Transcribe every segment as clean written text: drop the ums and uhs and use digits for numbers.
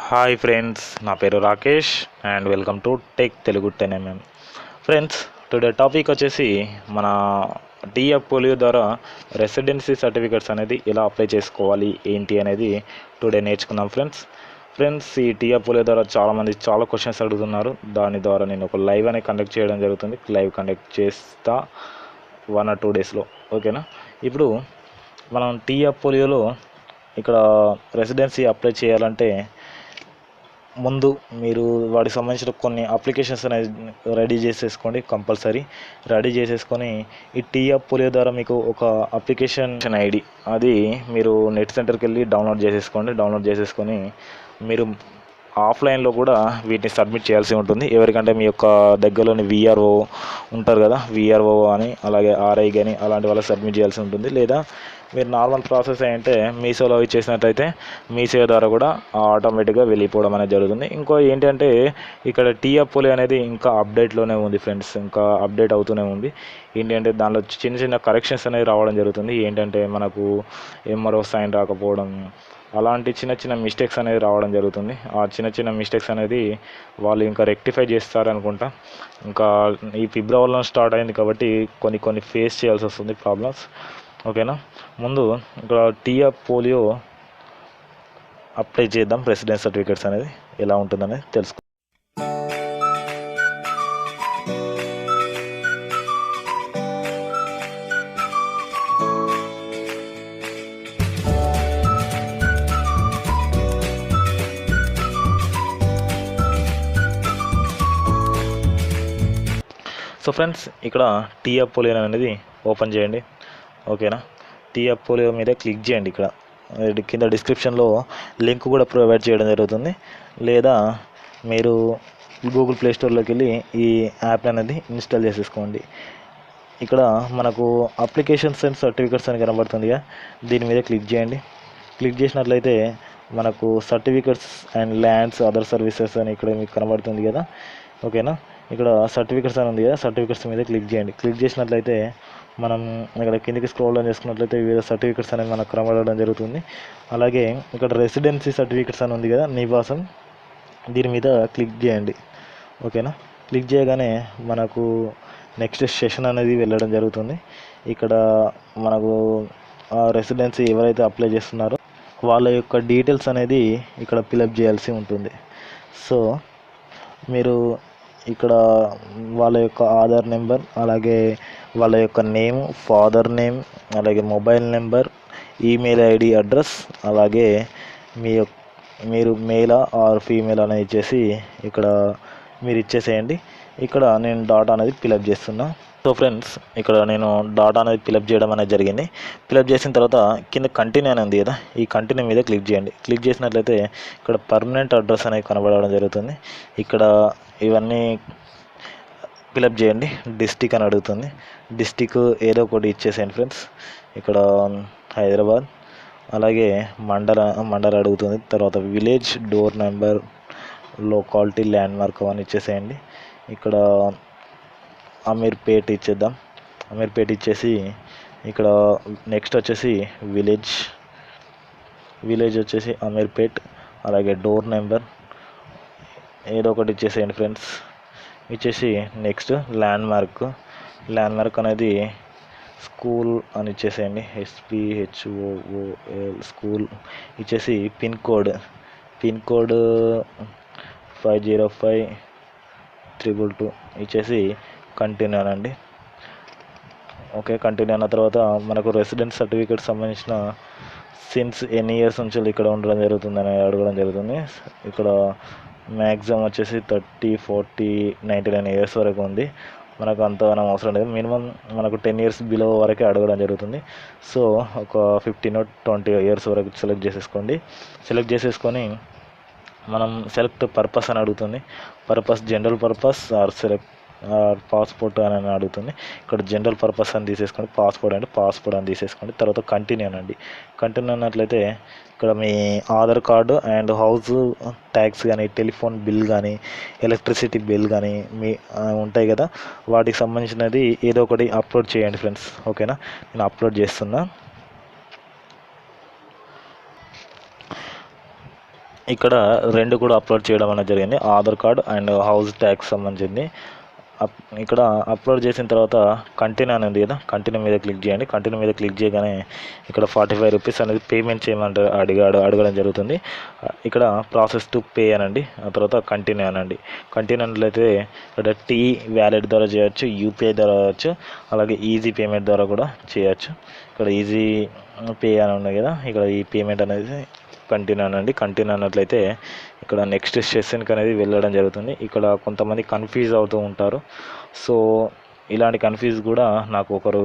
Hi friends, నా పేరు Rakesh and welcome to tech Telugu 10mm. Friends, today topic వచ్చేసి మన టీఎఫ్ పోలియో ద్వారా రెసిడెన్సీ సర్టిఫికెట్స్ అనేది ఎలా అప్లై చేసుకోవాలి ఏంటి అనేది టుడే నేర్చుకుందాం ఫ్రెండ్స్. ఈ టీఎఫ్ పోలియో ద్వారా చాలామంది చాలా క్వశ్చన్స్ అడుగుతున్నారు. దాని ద్వారా నేను ఒక లైవ్ అనేది కండక్ట్ చేయడం జరుగుతుంది. లైవ్ కండక్ట్ చేస్తా 1 or 2 డేస్లో, ఓకేనా. ఇప్పుడు మనం టీఎఫ్ పోలియోలో ఇక్కడ రెసిడెన్సీ అప్లై చేయాలంటే ముందు మీరు వాటికి సంబంధించిన కొన్ని అప్లికేషన్స్ అనేది రెడీ చేసేసుకోండి. కంపల్సరీ రెడీ చేసేసుకొని ఈ టీఎఫ్ పోలియో ద్వారా మీకు ఒక అప్లికేషన్ ఐడి అది మీరు నెట్ సెంటర్కి వెళ్ళి డౌన్లోడ్ చేసేసుకొని మీరు ఆఫ్లైన్లో కూడా వీటిని సబ్మిట్ చేయాల్సి ఉంటుంది. ఎవరికంటే మీ యొక్క దగ్గరలోని విఆర్ఓ ఉంటారు కదా, విఆర్ఓ అని అలాగే ఆర్ఐ కానీ అలాంటి వాళ్ళకి సబ్మిట్ చేయాల్సి ఉంటుంది. లేదా మీరు నార్మల్ ప్రాసెస్ అంటే మీషోలో ఇచ్చేసినట్లయితే మీషో ద్వారా కూడా ఆటోమేటిక్గా వెళ్ళిపోవడం అనేది జరుగుతుంది. ఇంకో ఏంటంటే ఇక్కడ టీఎఫ్ పోలియో అనేది ఇంకా అప్డేట్లోనే ఉంది ఫ్రెండ్స్, ఇంకా అప్డేట్ అవుతూనే ఉంది. ఏంటంటే దానిలో చిన్న చిన్న కరెక్షన్స్ అనేవి రావడం జరుగుతుంది. ఏంటంటే మనకు ఎంఆర్ఓ సైన్ రాకపోవడం, అలాంటి చిన్న చిన్న మిస్టేక్స్ అనేది రావడం జరుగుతుంది. ఆ చిన్న చిన్న మిస్టేక్స్ అనేది వాళ్ళు ఇంకా రెక్టిఫై చేస్తారనుకుంటా. ఇంకా ఈ ఫిబ్రవరిలో స్టార్ట్ అయింది కాబట్టి కొన్ని ఫేస్ చేయాల్సి వస్తుంది ప్రాబ్లమ్స్, ఓకేనా. ముందు ఇక్కడ టీఎఫ్ పోలియో అప్లై చేద్దాం. రెసిడెన్స్ సర్టిఫికేట్స్ అనేది ఎలా ఉంటుందనేది తెలుసుకో. సో ఫ్రెండ్స్, ఇక్కడ టీఎఫ్ పోలియో అనేది ఓపెన్ చేయండి, ఓకేనా. టీఎఫ్ పోలియో మీద క్లిక్ చేయండి. ఇక్కడ కింద డిస్క్రిప్షన్లో లింక్ కూడా ప్రొవైడ్ చేయడం జరుగుతుంది. లేదా మీరు గూగుల్ ప్లే స్టోర్లోకి వెళ్ళి ఈ యాప్ అనేది ఇన్స్టాల్ చేసేసుకోండి. ఇక్కడ మనకు అప్లికేషన్స్ అండ్ సర్టిఫికెట్స్ అని కనబడుతుందిగా, దీని మీద క్లిక్ చేయండి. క్లిక్ చేసినట్లయితే మనకు certificates and lands other services అని ఇక్కడ మీకు కనబడుతుంది కదా, ఓకేనా. ఇక్కడ సర్టిఫికెట్స్ అని ఉంది కదా, సర్టిఫికెట్స్ మీద క్లిక్ చేయండి. క్లిక్ చేసినట్లయితే మనం ఇక్కడ కిందకి స్క్రోల్ డౌన్ చేసుకున్నట్లయితే వివిధ సర్టిఫికెట్స్ అనేది మనకు కనబడడం జరుగుతుంది. అలాగే ఇక్కడ రెసిడెన్సీ సర్టిఫికెట్స్ అని ఉంది కదా, నివాసం, దీని మీద క్లిక్ చేయండి, ఓకేనా. క్లిక్ చేయగానే మనకు నెక్స్ట్ సెషన్ అనేది వెళ్ళడం జరుగుతుంది. ఇక్కడ మనకు రెసిడెన్సీ ఎవరైతే అప్లై చేస్తున్నారో వాళ్ళ యొక్క డీటెయిల్స్ అనేది ఇక్కడ ఫిలప్ చేయాల్సి ఉంటుంది. సో మీరు ఇక్కడ వాళ్ళ యొక్క ఆధార్ నెంబర్, అలాగే వాళ్ళ యొక్క నేమ్, ఫాదర్ నేమ్, అలాగే mobile number, email ID, address, అలాగే మీరు మేలా ఆర్ ఫీమేల్ అనేది ఇచ్చేసి ఇక్కడ మీరు ఇచ్చేసేయండి. ఇక్కడ నేను డాటా అనేది ఫిలప్ చేస్తున్నా. సో ఫ్రెండ్స్, ఇక్కడ నేను డాటా అనేది ఫిలప్ చేయడం అనేది జరిగింది. ఫిలప్ చేసిన తర్వాత కింద కంటిన్యూ అని ఉంది కదా, ఈ కంటిన్యూ మీద క్లిక్ చేయండి. క్లిక్ చేసినట్లయితే ఇక్కడ పర్మనెంట్ అడ్రస్ అనేది కనబడడం జరుగుతుంది. ఇక్కడ ఇవన్నీ ఫిలప్ చేయండి. డిస్టిక్ అని అడుగుతుంది, డిస్టిక్ ఏదో ఒకటి ఇచ్చేసేయండి ఫ్రెండ్స్. ఇక్కడ హైదరాబాద్, అలాగే మండల అడుగుతుంది. తర్వాత village, door number, locality, landmark అని ఇచ్చేసేయండి. ఇక్కడ అమీర్పేట్ ఇచ్చేద్దాం. అమీర్పేట్ ఇచ్చేసి ఇక్కడ నెక్స్ట్ వచ్చేసి విలేజ్ వచ్చేసి అమీర్పేట్, అలాగే డోర్ నెంబర్ ఏదో ఒకటి ఇచ్చేసేయండి ఫ్రెండ్స్. ఇచ్చేసి నెక్స్ట్ ల్యాండ్మార్క్ అనేది స్కూల్ అని ఇచ్చేసేయండి, SPHOOL స్కూల్ ఇచ్చేసి పిన్ కోడ్ 50522 ఇచ్చేసి కంటిన్యూ అనండి. ఓకే, కంటిన్యూ అన్న తర్వాత మనకు రెసిడెన్స్ సర్టిఫికేట్ సంబంధించిన సిన్స్ ఎన్ని ఇయర్స్ నుంచి ఇక్కడ ఉండడం జరుగుతుందని అడగడం జరుగుతుంది. ఇక్కడ మ్యాక్సిమం వచ్చేసి 30, 40, 99 ఇయర్స్ వరకు ఉంది. మనకు అంతగానం అవసరం లేదు. మినిమం మనకు 10 ఇయర్స్ బిలో వరకే అడగడం జరుగుతుంది. సో ఒక 15 or 20 ఇయర్స్ వరకు సెలెక్ట్ చేసేసుకోండి. సెలెక్ట్ చేసేసుకొని మనం సెలెక్ట్ పర్పస్ అని అడుగుతుంది. జనరల్ పర్పస్ ఆర్ పాస్పోర్ట్ అని అడుగుతుంది. ఇక్కడ జనరల్ పర్పస్ అని తీసేసుకోండి. పాస్పోర్ట్ అని తీసేసుకోండి. తర్వాత కంటిన్యూ అనండి. కంటిన్యూ అన్నట్లయితే ఇక్కడ మీ Aadhaar card and house tax కానీ, టెలిఫోన్ బిల్ కానీ, ఎలక్ట్రిసిటీ బిల్ కానీ మీ ఉంటాయి కదా, వాటికి సంబంధించినది ఏదో ఒకటి అప్లోడ్ చేయండి ఫ్రెండ్స్, ఓకేనా. నేను అప్లోడ్ చేస్తున్నా. ఇక్కడ 2 కూడా అప్లోడ్ చేయడం అనేది జరిగింది. Aadhaar card and house tax సంబంధించింది. ఇక్కడ అప్లోడ్ చేసిన తర్వాత కంటిన్యూ అని ఉంది కదా, కంటిన్యూ మీద క్లిక్ చేయండి. కంటిన్యూ మీద క్లిక్ చేయగానే ఇక్కడ 45 రూపీస్ అనేది పేమెంట్ చేయమంటే అడగడం జరుగుతుంది. ఇక్కడ ప్రాసెస్ టు పే అనండి, ఆ తర్వాత కంటిన్యూ అనండి. కంటిన్యూ అన్నట్లయితే ఇక్కడ టీ వ్యాలెట్ ద్వారా చేయొచ్చు, యూపీఐ ద్వారా చేయొచ్చు, అలాగే ఈజీ పేమెంట్ ద్వారా కూడా చేయొచ్చు. ఇక్కడ ఈజీ పే అని ఉన్నాయి కదా, ఇక్కడ ఈ పేమెంట్ అనేది కంటిన్యూ అనండి. కంటిన్యూ అన్నట్లయితే ఇక్కడ నెక్స్ట్ సెషన్కి అనేది వెళ్ళడం జరుగుతుంది. ఇక్కడ కొంతమంది కన్ఫ్యూజ్ అవుతూ ఉంటారు. సో ఇలాంటి కన్ఫ్యూజ్ కూడా నాకు ఒకరు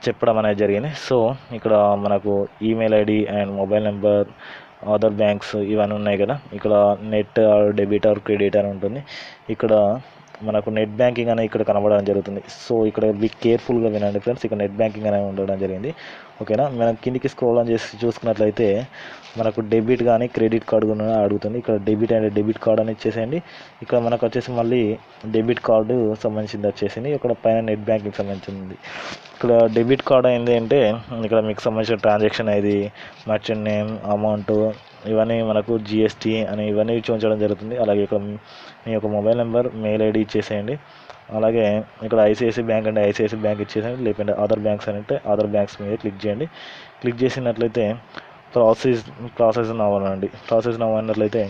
చెప్పడం అనేది జరిగింది. సో ఇక్కడ మనకు email ID and mobile number, other banks ఇవన్నీ ఉన్నాయి కదా. ఇక్కడ నెట్ డెబిట్ ఆర్ క్రెడిట్ అని ఉంటుంది. ఇక్కడ మనకు నెట్ బ్యాంకింగ్ అనేది ఇక్కడ కనబడడం జరుగుతుంది. సో ఇక్కడ కేర్ఫుల్గా వినండి ఫ్రెండ్స్, ఇక్కడ నెట్ బ్యాంకింగ్ అనేది ఉండడం జరిగింది. ఓకేనా, మనం కిందికి స్క్రోల్ ఆన్ చేసి చూసుకున్నట్లయితే మనకు డెబిట్ కానీ క్రెడిట్ కార్డు కూడా అడుగుతుంది. ఇక్కడ డెబిట్ అండ్ డెబిట్ కార్డు అనేది ఇచ్చేసేయండి. ఇక్కడ మనకు వచ్చేసి మళ్ళీ డెబిట్ కార్డు సంబంధించింది వచ్చేసింది. ఇక్కడ పైన నెట్ బ్యాంకింగ్ సంబంధించింది. ఇక్కడ డెబిట్ కార్డ్ అయింది అంటే ఇక్కడ మీకు సంబంధించిన ట్రాన్సాక్షన్ ఇది, మర్చెంట్ నేమ్, అమౌంట్, ఇవన్నీ మనకు జిఎస్టీ అని ఇవన్నీ చూపించడం జరుగుతుంది. అలాగే ఇక్కడ మీ యొక్క మొబైల్ నెంబర్, మెయిల్ ఐడి ఇచ్చేసేయండి. అలాగే ఇక్కడ ఐసిఐసి బ్యాంక్ అంటే ఐసిఐసి బ్యాంక్ ఇచ్చేసేయండి, లేకుంటే అదర్ బ్యాంక్స్ అంటే అదర్ బ్యాంక్స్ మీద క్లిక్ చేయండి. క్లిక్ చేసినట్లయితే ప్రాసెస్ అవ్వాలండి. ప్రాసెస్ అవ్వనట్లయితే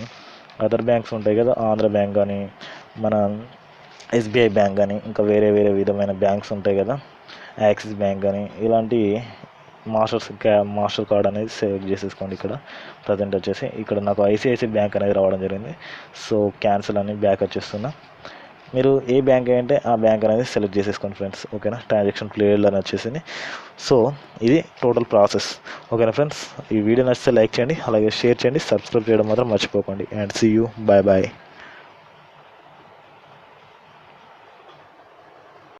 అదర్ బ్యాంక్స్ ఉంటాయి కదా, ఆంధ్ర బ్యాంక్ కానీ, మన ఎస్బీఐ బ్యాంక్ కానీ, ఇంకా వేరే విధమైన బ్యాంక్స్ ఉంటాయి కదా, యాక్సిస్ బ్యాంక్ కానీ, ఇలాంటి మాస్టర్ కార్డ్ అనేది సెలెక్ట్ చేసేసుకోండి. ఇక్కడ ప్రజెంట్ వచ్చేసి ఇక్కడ నాకు ఐసిఐసి బ్యాంక్ అనేది రావడం జరిగింది. సో క్యాన్సిల్ అని బ్యాక్ వచ్చేస్తున్నా. మీరు ఏ బ్యాంక్ అంటే ఆ బ్యాంక్ అనేది సెలెక్ట్ చేసేసుకోండి ఫ్రెండ్స్. ఓకేనా, ట్రాన్సాక్షన్ క్లియర్ అని వచ్చేసింది. సో ఇది టోటల్ ప్రాసెస్. ఓకేనా ఫ్రెండ్స్, ఈ వీడియో నచ్చితే లైక్ చేయండి, అలాగే షేర్ చేయండి, సబ్స్క్రైబ్ చేయడం మాత్రం మర్చిపోకండి. And see you, bye bye.